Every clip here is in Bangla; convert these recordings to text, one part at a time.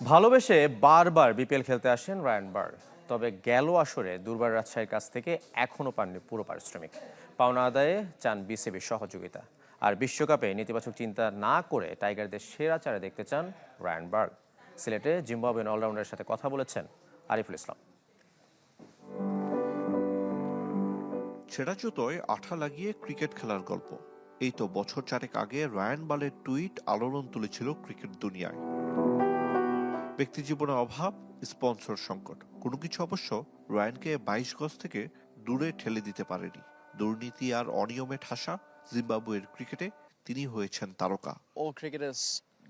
ভালোবেসে বারবার বিপিএল খেলতে আসেন রায়ান বার্গ। তবে গেল আসরে দুর্বার রাজশাহীর কাছ থেকে এখনও পাননি পুরো পারিশ্রমিক। পাওনা আদায়ে চান বিসিবির সহযোগিতা। আর বিশ্বকাপে নেতিবাচক চিন্তা না করে টাইগারদের সেরা চারে দেখতে চান রায়ান বার্গ। সিলেটে জিম্বাবুয়েন অলরাউন্ডারের সাথে কথা বলেছেন আরিফুল ইসলাম। ছেঁড়া জুতোয় আঠা লাগিয়ে ক্রিকেট খেলার গল্প। এই তো বছর চারেক আগে রায়ান বালের টুইট আলোড়ন তুলেছিল ক্রিকেট দুনিয়ায়। ব্যক্তি জীবনে অভাব, স্পন্সর সংকট, কোনো কিছু অবশ্য রায়ানকে 22 গজ থেকে দূরে ঠেলে দিতে পারেনি। দুর্নীতি আর অনিয়মে ঠাসা জিম্বাবুয়ের ক্রিকেটে তিনি হয়েছেন তারকা। All cricketers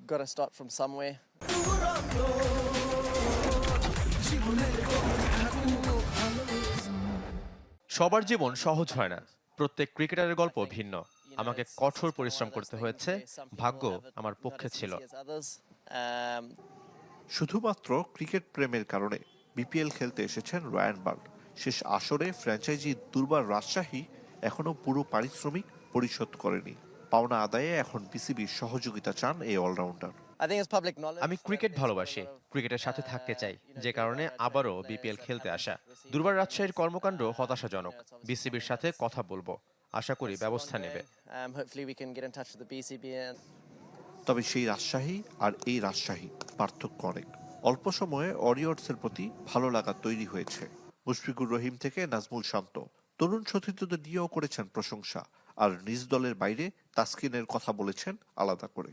got to start from somewhere. সবার জীবন সহজ হয় না, প্রত্যেক ক্রিকেটারের গল্প ভিন্ন। আমাকে কঠোর পরিশ্রম করতে হয়েছে, ভাগ্য আমার পক্ষে ছিল। শুধুমাত্র ক্রিকেট প্রেমের কারণে বিপিএল খেলতে এসেছেন রায়ান বার্গ। শেষ আসরে ফ্র্যাঞ্চাইজি দুর্বার রাজশাহী এখনো পুরো পারিশ্রমিক পরিশোধ করেনি। পাওনা আদায়ে এখন বিসিবির সহযোগিতা চান এই অলরাউন্ডার। আমি ক্রিকেট ভালোবাসি, ক্রিকেটের সাথে থাকতে চাই, যে কারণে আবারও বিপিএল খেলতে আসা। দুর্বার রাজশাহীর কর্মকাণ্ড হতাশাজনক। বিসিবির সাথে কথা বলবো, আশা করি ব্যবস্থা নেবে। তবে সেই রাজশাহী আর এই রাজশাহী পার্থক্য অনেক। অল্প সময়ে ওয়ারিয়র্সের প্রতি ভালো লাগা তৈরি হয়েছে। মুশফিকুর রহিম থেকে নাজমুল শান্ত তরুণ সতীর্থদের নিয়েও করেছেন প্রশংসা, আর নিজ দলের বাইরে তাসকিনের কথা বলেছেন আলাদা করে।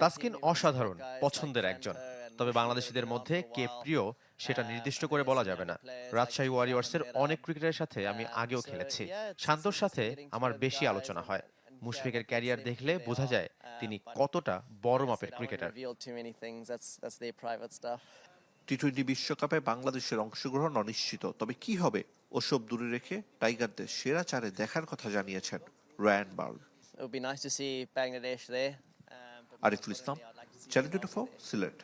তাসকিন অসাধারণ পছন্দের একজন, তবে বাংলাদেশিদের মধ্যে কে প্রিয় সেটা নির্দিষ্ট করে বলা যাবে না। রাজশাহী ওয়ারিয়র্সের অনেক ক্রিকেটারের সাথে আমি আগেও খেলেছি, শান্তর সাথে আমার বেশি আলোচনা হয়। মুশফিকের ক্যারিয়ার দেখলে বোঝা যায় তিনি কতটা বড় মাপের ক্রিকেটার। টি-20 বিশ্বকাপে বাংলাদেশের অংশগ্রহণ অনিশ্চিত, তবে কি হবে ওসব দূরে রেখে টাইগারদের সেরা চারে দেখার কথা জানিয়েছেন Ryan Burg. It would be nice to see Bangladesh there. Ariful Islam, channel 24, Sylhet.